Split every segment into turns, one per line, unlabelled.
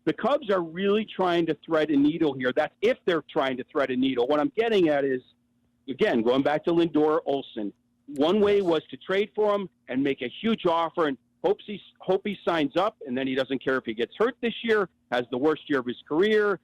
The Cubs are really trying to thread a needle here. That's if they're trying to thread a needle. What I'm getting at is, again, going back to Lindor Olsen, one way was to trade for him and make a huge offer and hope he signs up, and then he doesn't care if he gets hurt this year, has the worst year of his career,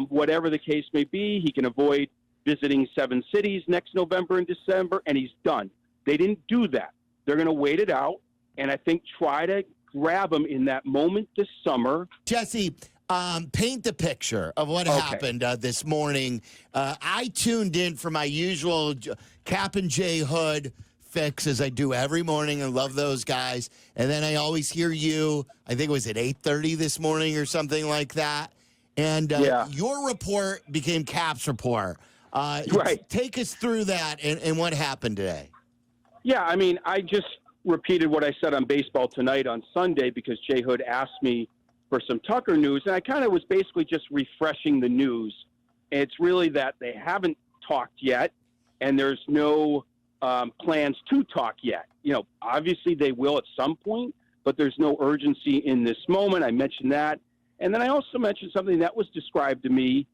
whatever the case may be. He can avoid visiting 7 cities next November and December, and he's done. They didn't do that. They're going to wait it out, and I think try to grab him in that moment this summer.
Jesse, paint the picture of what happened this morning. I tuned in for my usual Cap and J Hood fix, as I do every morning. I love those guys. And then I always hear you, I think it was at 8:30 this morning or something like that. And your report became Cap's report.
Right.
Take us through that and what happened today.
Yeah, I mean, I just repeated what I said on Baseball Tonight on Sunday because Jay Hood asked me for some Tucker news, and I kind of was basically just refreshing the news. It's really that they haven't talked yet, and there's no plans to talk yet. You know, obviously they will at some point, but there's no urgency in this moment. I mentioned that. And then I also mentioned something that was described to me,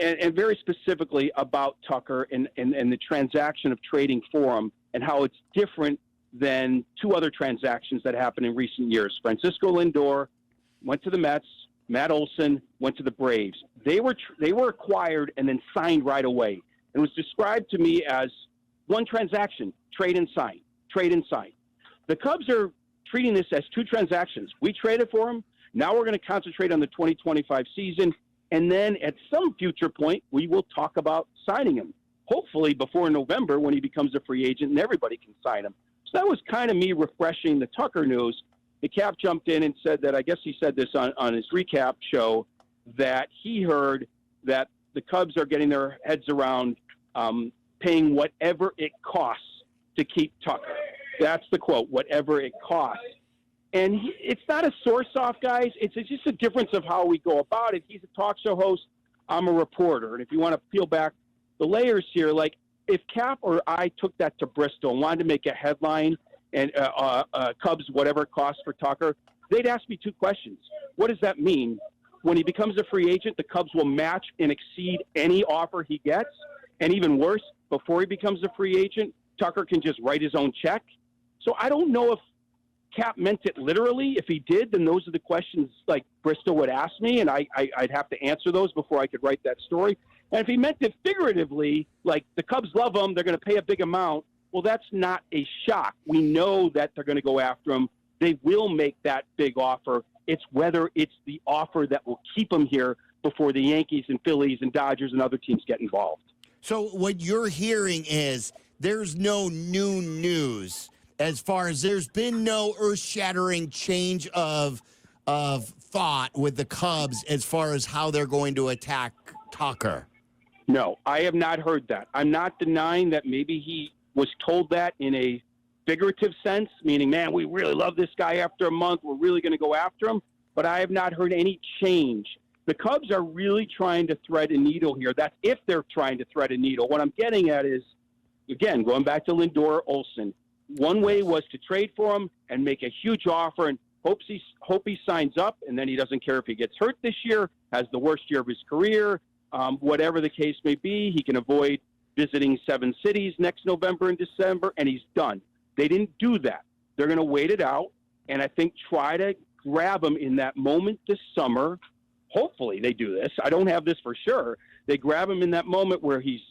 and very specifically about Tucker and the transaction of trading for him and how it's different than 2 other transactions that happened in recent years. Francisco Lindor went to the Mets. Matt Olson went to the Braves. They were acquired and then signed right away. It was described to me as one transaction, trade and sign, trade and sign. The Cubs are treating this as 2 transactions. We traded for him. Now we're going to concentrate on the 2025 season. And then at some future point, we will talk about signing him, hopefully before November when he becomes a free agent and everybody can sign him. So that was kind of me refreshing the Tucker news. The Cap jumped in and said that, I guess he said this on his recap show, that he heard that the Cubs are getting their heads around paying whatever it costs to keep Tucker. That's the quote, whatever it costs. And it's not a source-off, guys. It's just a difference of how we go about it. He's a talk show host. I'm a reporter. And if you want to peel back the layers here, like if Cap or I took that to Bristol and wanted to make a headline and Cubs, whatever it costs for Tucker, they'd ask me 2 questions. What does that mean? When he becomes a free agent, the Cubs will match and exceed any offer he gets. And even worse, before he becomes a free agent, Tucker can just write his own check. So I don't know if Cap meant it literally. If he did, then those are the questions like Bristol would ask me, and I'd have to answer those before I could write that story. And if he meant it figuratively, like the Cubs love him, they're going to pay a big amount, well, that's not a shock. We know that they're going to go after him. They will make that big offer. It's whether it's the offer that will keep him here before the Yankees and Phillies and Dodgers and other teams get involved.
So what you're hearing is there's no new news as far as there's been no earth-shattering change of thought with the Cubs as far as how they're going to attack Tucker.
No, I have not heard that. I'm not denying that maybe he was told that in a figurative sense, meaning, man, we really love this guy after a month. We're really going to go after him. But I have not heard any change. The Cubs are really trying to thread a needle here. That's if they're trying to thread a needle. What I'm getting at is, again, going back to Lindor Olsen, one way was to trade for him and make a huge offer and hope he signs up, and then he doesn't care if he gets hurt this year, has the worst year of his career, whatever the case may be. He can avoid visiting 7 cities next November and December, and he's done. They didn't do that. They're going to wait it out, and I think try to grab him in that moment this summer. Hopefully they do this. I don't have this for sure. They grab him in that moment where he's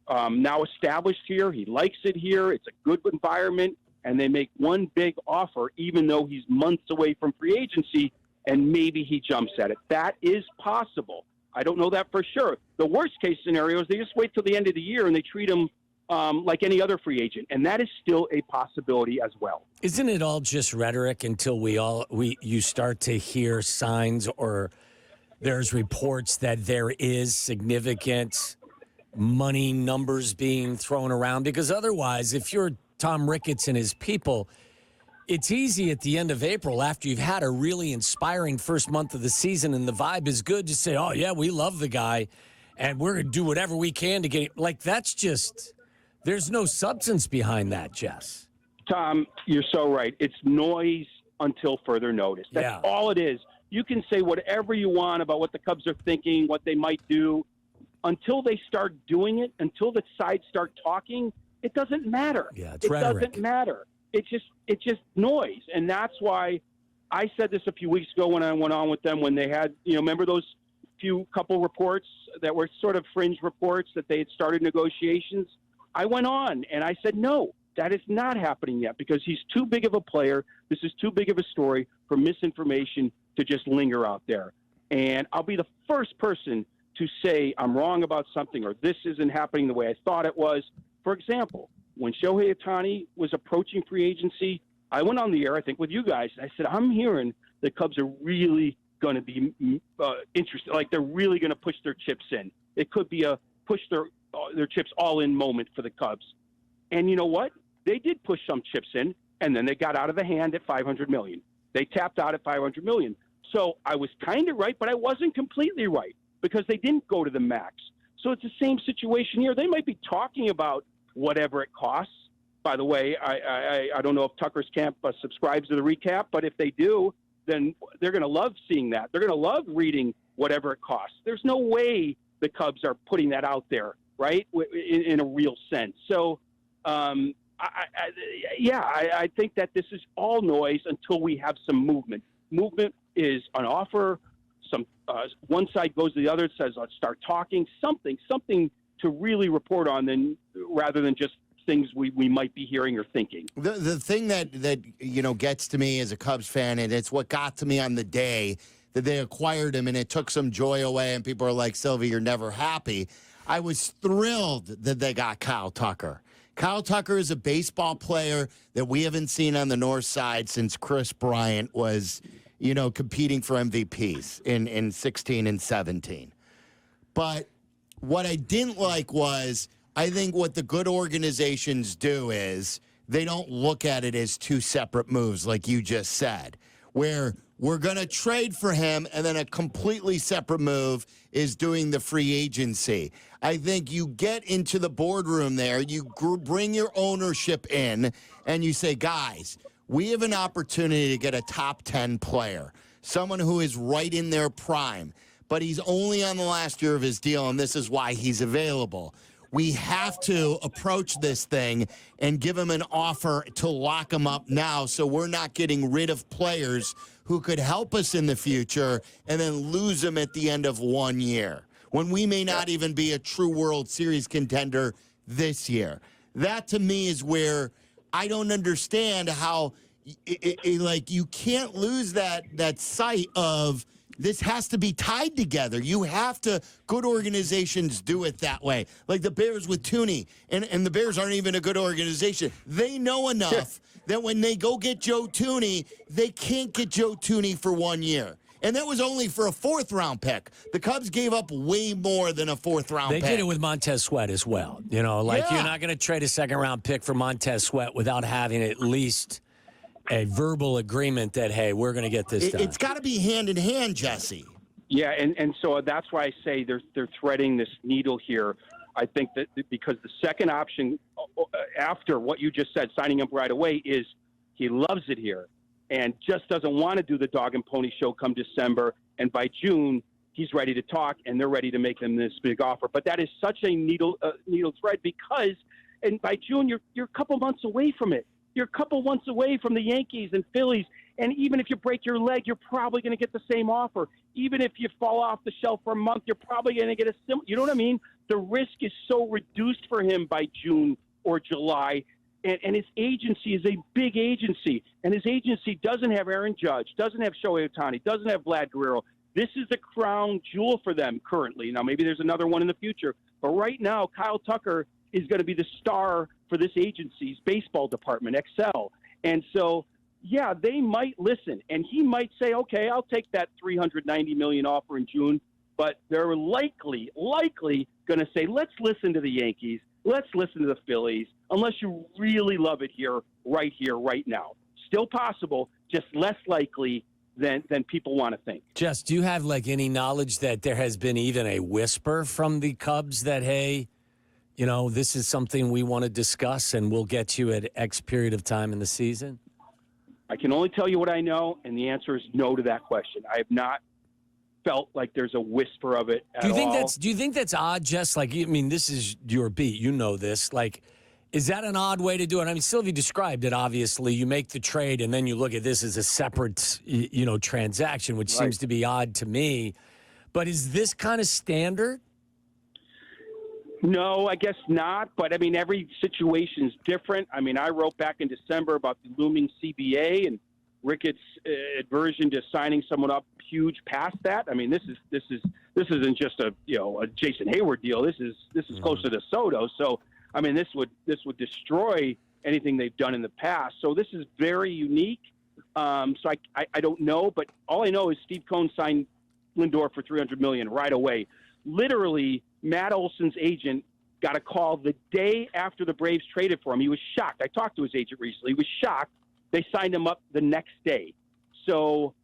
now established here. He likes it here. It's a good environment. And they make one big offer, even though he's months away from free agency, and maybe he jumps at it. That is possible. I don't know that for sure. The worst case scenario is they just wait till the end of the year and they treat him like any other free agent. And that is still a possibility as well.
Isn't it all just rhetoric until you start to hear signs or there's reports that there is significant money numbers being thrown around? Because otherwise, if you're Tom Ricketts and his people, it's easy at the end of April after you've had a really inspiring first month of the season and the vibe is good to say, oh, yeah, we love the guy and we're going to do whatever we can to get him. Like, that's just, there's no substance behind that, Jess.
Tom, you're so right. It's noise until further notice. That's all it is. You can say whatever you want about what the Cubs are thinking, what they might do. Until they start doing it, until the sides start talking, it doesn't matter.
Yeah, it's rhetoric.
Doesn't matter. It's just noise. And that's why I said this a few weeks ago when I went on with them, when they had, remember those couple reports that were sort of fringe reports that they had started negotiations? I went on and I said, no, that is not happening yet, because he's too big of a player. This is too big of a story for misinformation to just linger out there. And I'll be the first person to say I'm wrong about something, or this isn't happening the way I thought it was. For example, when Shohei Ohtani was approaching free agency, I went on the air, I think, with you guys, and I said, I'm hearing the Cubs are really going to be interested, like they're really going to push their chips in. It could be a push their chips all in moment for the Cubs. And you know what? They did push some chips in, and then they got out of the hand at $500 million. They tapped out at $500 million. So I was kind of right, but I wasn't completely right, because they didn't go to the max. So it's the same situation here. They might be talking about whatever it costs. By the way, I don't know if Tucker's camp subscribes to the recap, but if they do, then they're going to love seeing that. They're going to love reading whatever it costs. There's no way the Cubs are putting that out there, right, in a real sense. So, I think that this is all noise until we have some movement. Movement is an offer. One side goes to the other, says, let's start talking, something to really report on, rather than just things we might be hearing or thinking.
The thing that gets to me as a Cubs fan, and it's what got to me on the day that they acquired him, and it took some joy away, and people are like, Silvy, you're never happy. I was thrilled that they got Kyle Tucker. Kyle Tucker is a baseball player that we haven't seen on the north side since Chris Bryant was, competing for MVPs in 16 and 17. But what I didn't like was, I think what the good organizations do is they don't look at it as two separate moves, like you just said, where we're going to trade for him, and then a completely separate move is doing the free agency. I think you get into the boardroom there, you bring your ownership in, and you say, guys, we have an opportunity to get a top 10 player, someone who is right in their prime, but he's only on the last year of his deal, and this is why he's available. We have to approach this thing and give him an offer to lock him up now, so we're not getting rid of players who could help us in the future and then lose them at the end of 1 year, when we may not even be a true World Series contender this year. That, to me, is where I don't understand how, you can't lose that sight of, this has to be tied together. You have to, good organizations do it that way. Like the Bears with Tooney, and the Bears aren't even a good organization. They know enough that when they go get Joe Tooney, they can't get Joe Tooney for 1 year. And that was only for a fourth-round pick. The Cubs gave up way more than a fourth-round pick.
They did it with Montez Sweat as well. You're not going to trade a second-round pick for Montez Sweat without having at least a verbal agreement that, hey, we're going to get this done.
It's got to be hand in hand, Jesse.
Yeah, and so that's why I say they're threading this needle here. I think that because the second option after what you just said, signing up right away, is he loves it here and just doesn't want to do the dog and pony show come December. And by June, he's ready to talk, and they're ready to make him this big offer. But that is such a needle thread, because, and by June, you're a couple months away from it. You're a couple months away from the Yankees and Phillies. And even if you break your leg, you're probably going to get the same offer. Even if you fall off the shelf for a month, you're probably going to get a similar. You know what I mean? The risk is so reduced for him by June or July. And his agency is a big agency. And his agency doesn't have Aaron Judge, doesn't have Shohei Ohtani, doesn't have Vlad Guerrero. This is the crown jewel for them currently. Now, maybe there's another one in the future. But right now, Kyle Tucker is going to be the star for this agency's baseball department, Excel. And so, yeah, they might listen. And he might say, okay, I'll take that $390 million offer in June. But they're likely going to say, let's listen to the Yankees. Let's listen to the Phillies, unless you really love it here, right now. Still possible, just less likely than people want to think.
Jess, do you have any knowledge that there has been even a whisper from the Cubs that, hey, this is something we want to discuss and we'll get you at X period of time in the season?
I can only tell you what I know, and the answer is no to that question. I have not felt like there's a whisper of it at all.
Do you think that's odd, Jess? Like, I mean, this is your beat. You know this. Like, is that an odd way to do it? I mean, Silvy described it, obviously. You make the trade, and then you look at this as a separate, transaction, which seems to be odd to me. But is this kind of standard?
No, I guess not. But, I mean, every situation is different. I mean, I wrote back in December about the looming CBA and Ricketts' aversion to signing someone up huge past that. I mean, this isn't just a Jason Hayward deal. This is closer to Soto. So, I mean, this would destroy anything they've done in the past. So this is very unique. So I don't know, but all I know is Steve Cohn signed Lindor for $300 million right away. Literally, Matt Olson's agent got a call the day after the Braves traded for him. He was shocked. I talked to his agent recently. He was shocked. They signed him up the next day. So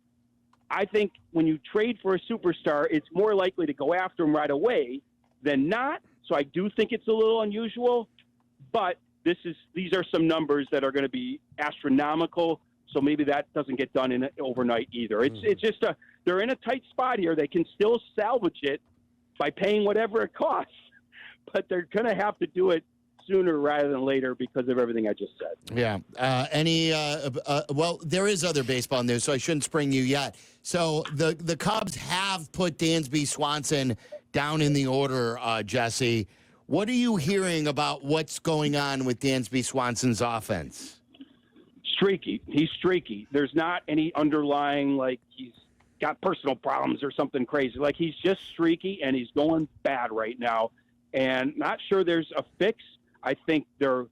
I think when you trade for a superstar, it's more likely to go after him right away than not. So I do think it's a little unusual, but these are some numbers that are going to be astronomical. So maybe that doesn't get done overnight either. It's just they're in a tight spot here. They can still salvage it by paying whatever it costs, but they're going to have to do it sooner rather than later because of everything I just said.
Yeah. Well, there is other baseball news, so I shouldn't spring you yet. So the Cubs have put Dansby Swanson down in the order, Jesse. What are you hearing about what's going on with Dansby Swanson's offense?
Streaky. He's streaky. There's not any underlying, like, he's got personal problems or something crazy. Like, he's just streaky, and he's going bad right now. And not sure there's a fix. I think they're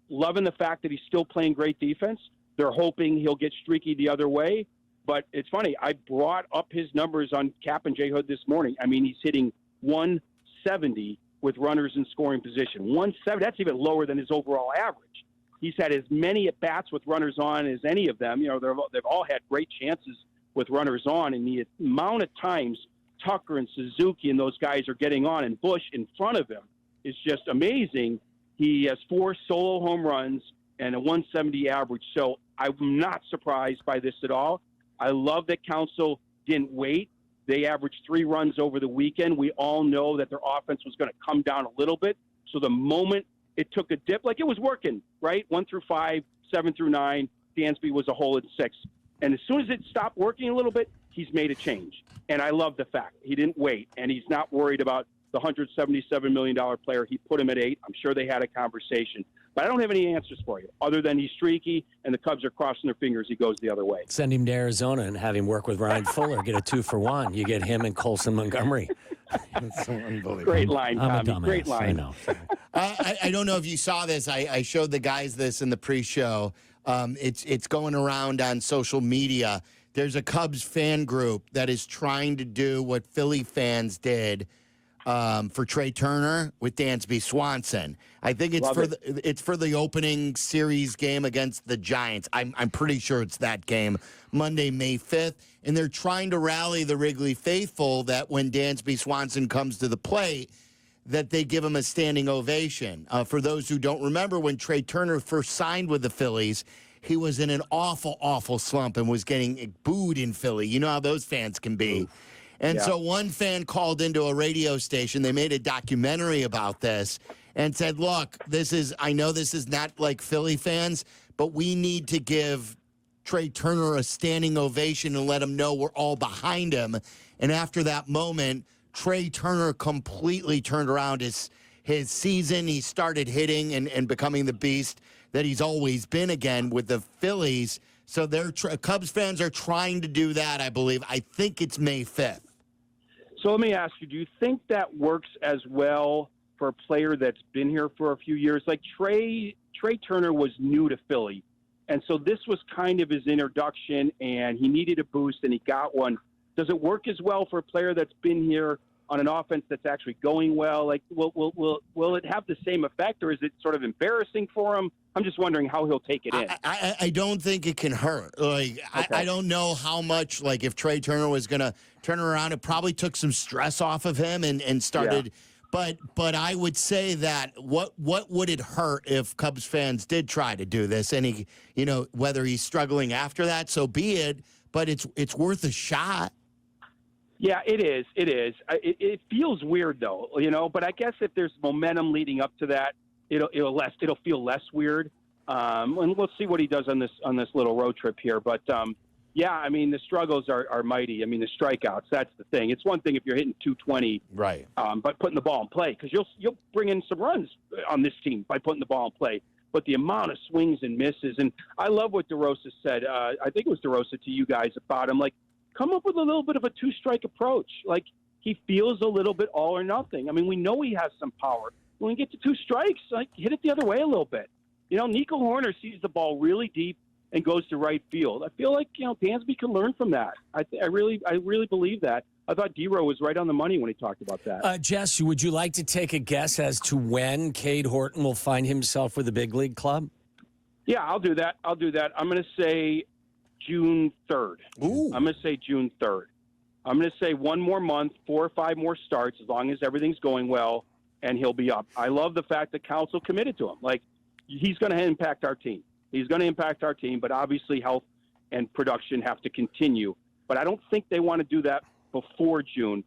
loving the fact that he's still playing great defense. They're hoping he'll get streaky the other way. But it's funny. I brought up his numbers on Cap and J Hood this morning. I mean, he's hitting 170 with runners in scoring position. 170, that's even lower than his overall average. He's had as many at-bats with runners on as any of them. They've all had great chances with runners on, and the amount of times Tucker and Suzuki and those guys are getting on and Bush in front of him is just amazing. He has 4 solo home runs and a 170 average. So I'm not surprised by this at all. I love that Council didn't wait. They averaged 3 runs over the weekend. We all know that their offense was going to come down a little bit. So the moment it took a dip, like it was working, right? 1 through 5, 7 through 9, Dansby was a hole at 6. And as soon as it stopped working a little bit, he's made a change. And I love the fact he didn't wait, and he's not worried about the $177 million player. He put him at 8. I'm sure they had a conversation. But I don't have any answers for you other than he's streaky, and the Cubs are crossing their fingers he goes the other way.
Send him to Arizona and have him work with Ryan Fuller. Get a 2-for-1. You get him and Colson Montgomery.
It's so unbelievable.
Great line,
I'm
Tommy.
a dumbass.
Great line.
I know.
I don't know if you saw this. I showed the guys this in the pre-show. It's going around on social media. There's a Cubs fan group that is trying to do what Philly fans did for Trey Turner with Dansby Swanson. I think it's for the opening series game against the Giants. I'm pretty sure it's that game, Monday, May 5th. And they're trying to rally the Wrigley faithful that when Dansby Swanson comes to the plate, that they give him a standing ovation. For those who don't remember, when Trey Turner first signed with the Phillies, he was in an awful, awful slump and was getting booed in Philly. You know how those fans can be. And so one fan called into a radio station. They made a documentary about this and said, look, I know this is not like Philly fans, but we need to give Trey Turner a standing ovation and let him know we're all behind him. And after that moment, Trey Turner completely turned around his season. He started hitting and becoming the beast that he's always been again with the Phillies. So Cubs fans are trying to do that, I believe. I think it's May 5th.
So let me ask you, do you think that works as well for a player that's been here for a few years? Like Trey Turner was new to Philly, and so this was kind of his introduction, and he needed a boost, and he got one. Does it work as well for a player that's been here on an offense that's actually going well? Like, will it have the same effect, or is it sort of embarrassing for him? I'm just wondering how he'll take it in.
I don't think it can hurt. Like, okay. I don't know how much, like, if Trey Turner was going to turn around, it probably took some stress off of him and started But I would say that what would it hurt if Cubs fans did try to do this? And he, whether he's struggling after that, so be it. But it's worth a shot.
Yeah, it is. It is. It feels weird though, But I guess if there's momentum leading up to that, it'll feel less weird. And we'll see what he does on this little road trip here. But yeah, I mean the struggles are mighty. I mean the strikeouts. That's the thing. It's one thing if you're hitting 220,
right?
But putting the ball in play, because you'll bring in some runs on this team by putting the ball in play. But the amount of swings and misses, and I love what DeRosa said. I think it was DeRosa to you guys about him. Like, come up with a little bit of a two-strike approach. Like, he feels a little bit all or nothing. I mean, we know he has some power. When we get to 2 strikes, like, hit it the other way a little bit. Nico Horner sees the ball really deep and goes to right field. I feel like, Dansby can learn from that. I really believe that. I thought D-Row was right on the money when he talked about that.
Jess, would you like to take a guess as to when Kade Horton will find himself with a big league club?
Yeah, I'll do that. I'm going to say June 3rd.
Ooh.
I'm going to say June 3rd. I'm going to say 1 more month, 4 or 5 more starts, as long as everything's going well, and he'll be up. I love the fact that council committed to him. Like, he's going to impact our team. He's going to impact our team, but obviously health and production have to continue. But I don't think they want to do that before June.